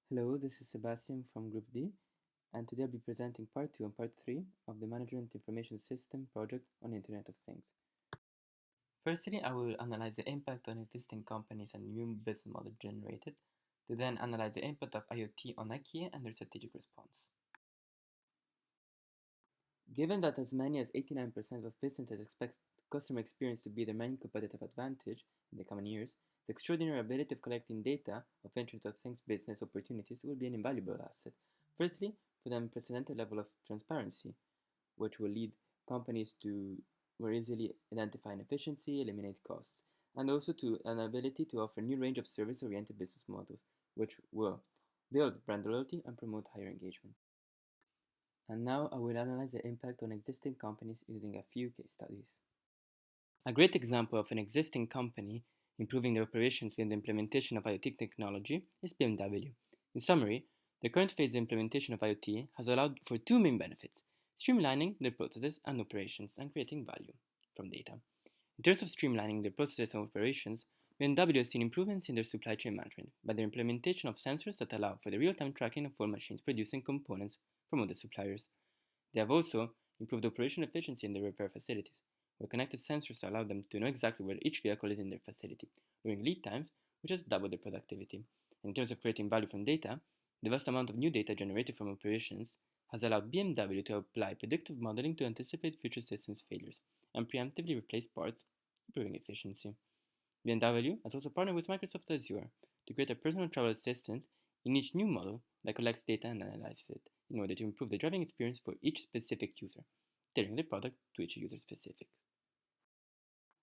Hello, this is Sebastian from Group D, and today I'll be presenting part 2 and part 3 of the Management Information System project on Internet of Things. Firstly, I will analyze the impact on existing companies and new business model generated, to then analyze the impact of IoT on IKEA and their strategic response. Given that as many as 89% of businesses expect customer experience to be their main competitive advantage in the coming years, the extraordinary ability of collecting data of Internet of Things business opportunities will be an invaluable asset. Firstly, for the unprecedented level of transparency, which will lead companies to more easily identify inefficiency, eliminate costs, and also to an ability to offer a new range of service-oriented business models, which will build brand loyalty and promote higher engagement. And now I will analyze the impact on existing companies using a few case studies. A great example of an existing company improving their operations with the implementation of IoT technology is BMW. In summary, the current phase of implementation of IoT has allowed for two main benefits: streamlining their processes and operations and creating value from data. In terms of streamlining their processes and operations, BMW has seen improvements in their supply chain management by their implementation of sensors that allow for the real-time tracking of all machines producing components from other suppliers. They have also improved operational efficiency in their repair facilities, where connected sensors allow them to know exactly where each vehicle is in their facility, lowering lead times, which has doubled their productivity. In terms of creating value from data, the vast amount of new data generated from operations has allowed BMW to apply predictive modeling to anticipate future systems failures and preemptively replace parts, improving efficiency. BMW has also partnered with Microsoft Azure to create a personal travel assistant in each new model that collects data and analyzes it in order to improve the driving experience for each specific user, tailoring the product to each user specific.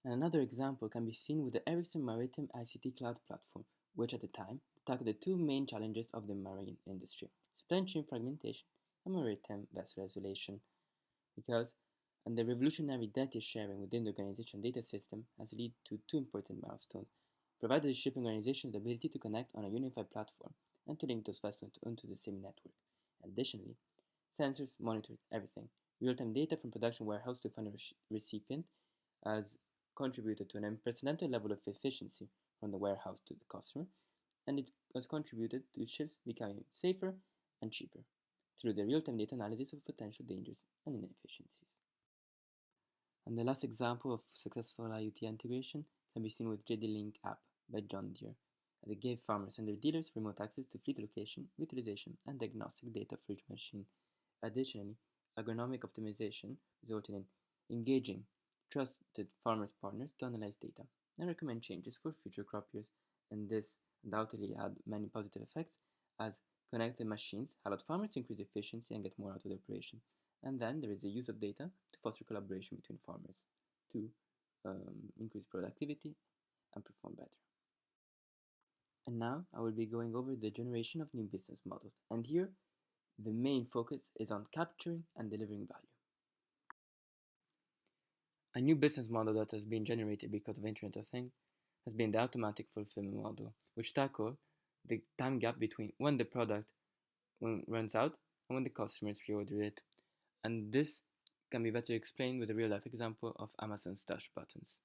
And another example can be seen with the Ericsson Maritime ICT Cloud Platform, which at the time tackled the two main challenges of the marine industry: supply chain fragmentation and maritime vessel isolation. Because and the revolutionary data sharing within the organization data system has led to two important milestones: provided the shipping organization the ability to connect on a unified platform and to link those vessels onto the same network. Additionally, sensors monitored everything. Real-time data from production warehouse to final recipient has contributed to an unprecedented level of efficiency from the warehouse to the customer, and it has contributed to ships becoming safer and cheaper through the real-time data analysis of potential dangers and inefficiencies. And the last example of successful IoT integration can be seen with JD-Link app by John Deere, that gave farmers and their dealers remote access to fleet location, utilization, and diagnostic data for each machine. Additionally, agronomic optimization resulted in engaging trusted farmers partners to analyze data and recommend changes for future crop years, and this undoubtedly had many positive effects, as connected machines allowed farmers to increase efficiency and get more out of their operation. And then there is the use of data to foster collaboration between farmers to increase productivity and perform better. And now I will be going over the generation of new business models. And here, the main focus is on capturing and delivering value. A new business model that has been generated because of Internet of Things has been the automatic fulfillment model, which tackles the time gap between when the product runs out and when the customers reorder it. And this can be better explained with a real-life example of Amazon's Dash buttons,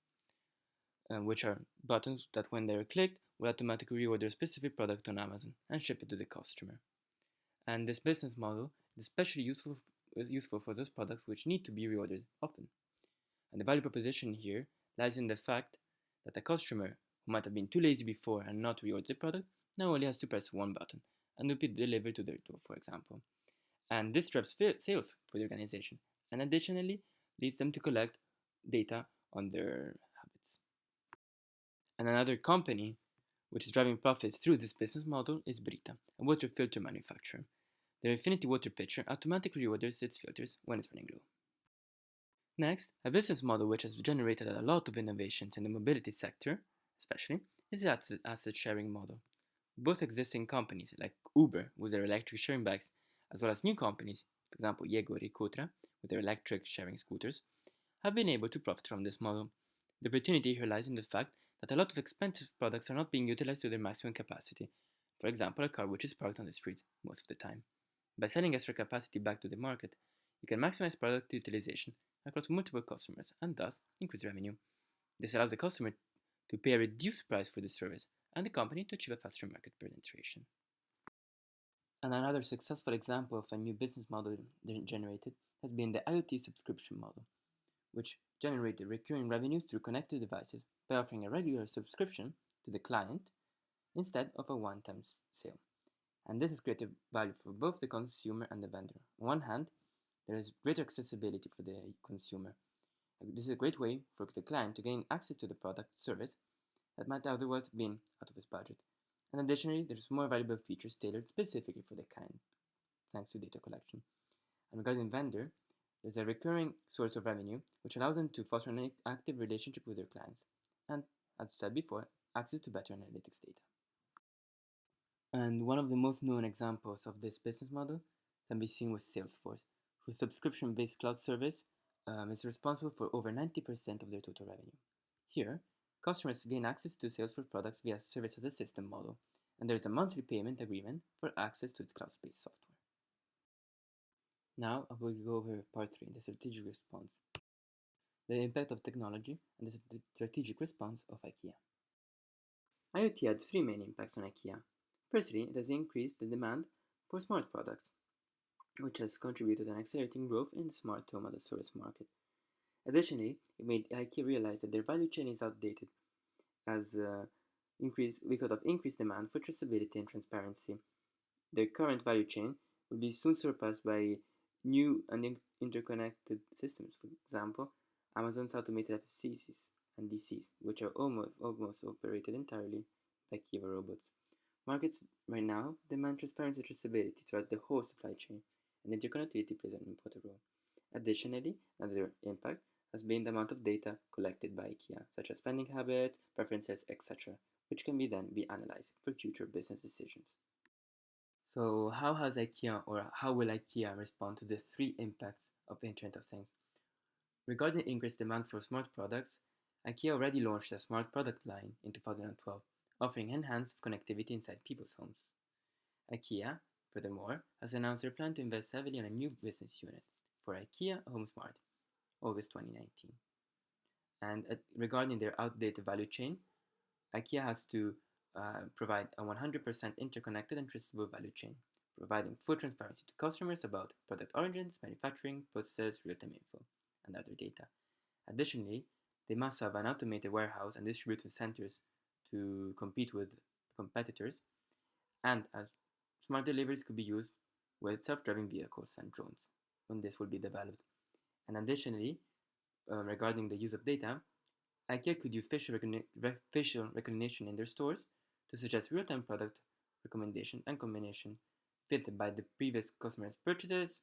which are buttons that when they are clicked will automatically reorder a specific product on Amazon and ship it to the customer. And this business model is especially useful for those products which need to be reordered often. And the value proposition here lies in the fact that a customer who might have been too lazy before and not reordered the product now only has to press one button and it will be delivered to their door, for example. And this drives sales for the organization and additionally leads them to collect data on their habits. And another company which is driving profits through this business model is Brita, a water filter manufacturer. Their Infinity Water Pitcher automatically reorders its filters when it's running low. Next, a business model which has generated a lot of innovations in the mobility sector, especially, is the asset sharing model. Both existing companies like Uber with their electric sharing bikes, as well as new companies, for example Yego or Ikutra with their electric sharing scooters, have been able to profit from this model. The opportunity here lies in the fact that a lot of expensive products are not being utilized to their maximum capacity. For example, a car which is parked on the street most of the time. By selling extra capacity back to the market, you can maximize product utilization across multiple customers and thus increase revenue. This allows the customer to pay a reduced price for the service and the company to achieve a faster market penetration. And another successful example of a new business model generated has been the IoT subscription model, which generated recurring revenue through connected devices by offering a regular subscription to the client instead of a one-time sale. And this has created value for both the consumer and the vendor. On one hand, there is greater accessibility for the consumer. This is a great way for the client to gain access to the product service that might otherwise have been out of his budget. And additionally, there's more valuable features tailored specifically for the client, thanks to data collection. And regarding vendor, there's a recurring source of revenue which allows them to foster an active relationship with their clients. And, as said before, access to better analytics data. And one of the most known examples of this business model can be seen with Salesforce, whose subscription-based cloud service is responsible for over 90% of their total revenue. Here, customers gain access to Salesforce products via service as a system model, and there is a monthly payment agreement for access to its cloud-based software. Now I will go over part 3, the strategic response. The impact of technology and the strategic response of IKEA. IoT had 3 main impacts on IKEA. Firstly, it has increased the demand for smart products, which has contributed to an accelerating growth in the smart home as a service market. Additionally, it made IKEA realize that their value chain is outdated because of increased demand for traceability and transparency. Their current value chain will be soon surpassed by new and interconnected systems. For example, Amazon's automated FCCs and DCs, which are almost operated entirely by Kiva robots. Markets right now demand transparency and traceability throughout the whole supply chain, and interconnectivity plays an important role. Additionally, another impact has been the amount of data collected by IKEA, such as spending habits, preferences, etc., which can then be analyzed for future business decisions. So how has IKEA, or how will IKEA respond to the 3 impacts of the Internet of Things? Regarding increased demand for smart products, IKEA already launched a smart product line in 2012, offering enhanced connectivity inside people's homes. IKEA, furthermore, has announced their plan to invest heavily in a new business unit for IKEA HomeSmart, August 2019. And regarding their outdated value chain, IKEA has to provide a 100% interconnected and traceable value chain, providing full transparency to customers about product origins, manufacturing, processes, real-time info, and other data. Additionally, they must have an automated warehouse and distribution centers to compete with competitors, and as smart deliveries could be used with self-driving vehicles and drones when this will be developed. And additionally, regarding the use of data, IKEA could use facial recognition in their stores to suggest real-time product recommendation and combination fitted by the previous customer's purchases,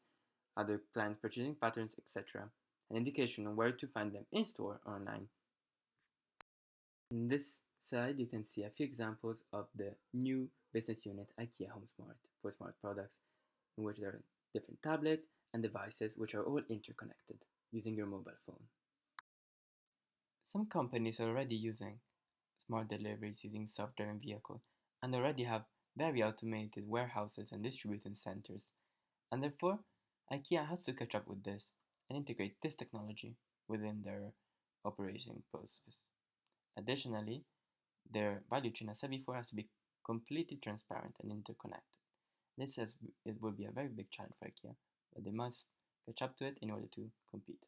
other clients' purchasing patterns, etc. An indication on where to find them in-store or online. In this slide, you can see a few examples of the new business unit IKEA HomeSmart for smart products, in which there are different tablets and devices which are all interconnected using your mobile phone. Some companies are already using smart deliveries using self-driving vehicles and already have very automated warehouses and distribution centers, and therefore IKEA has to catch up with this and integrate this technology within their operating process. Additionally, their value chain, as I said before, has to be completely transparent and interconnected. It will be a very big challenge for IKEA, but they must catch up to it in order to compete.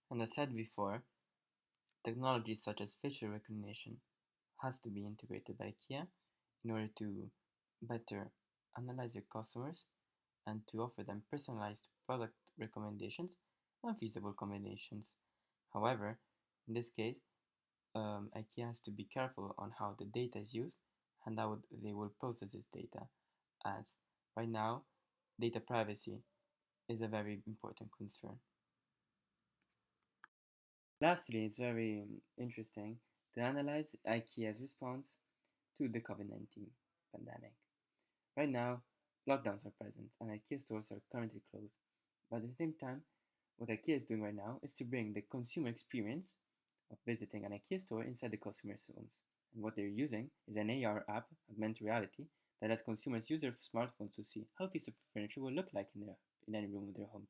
And as said before, technologies such as facial recognition has to be integrated by IKEA in order to better analyze their customers and to offer them personalized product recommendations and feasible combinations. However, in this case, IKEA has to be careful on how the data is used and how they will process this data, as right now, data privacy is a very important concern. Lastly, it's very interesting to analyze IKEA's response to the COVID-19 pandemic. Right now, lockdowns are present and IKEA stores are currently closed. But at the same time, what IKEA is doing right now is to bring the consumer experience of visiting an IKEA store inside the customer's homes. And what they're using is an AR app, augmented reality, that lets consumers use their smartphones to see how a piece of furniture will look like in any room of their homes.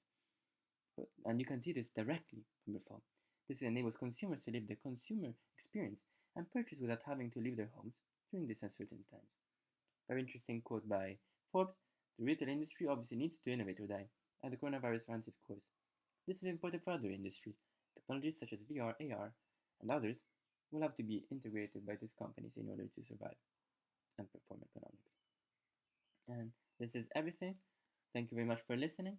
And you can see this directly from your phone. This enables consumers to live the consumer experience and purchase without having to leave their homes during these uncertain times. Very interesting quote by Forbes, the retail industry obviously needs to innovate or die, as the coronavirus runs its course. This is important for other industries. Technologies such as VR, AR, and others will have to be integrated by these companies in order to survive and perform economically. And this is everything. Thank you very much for listening.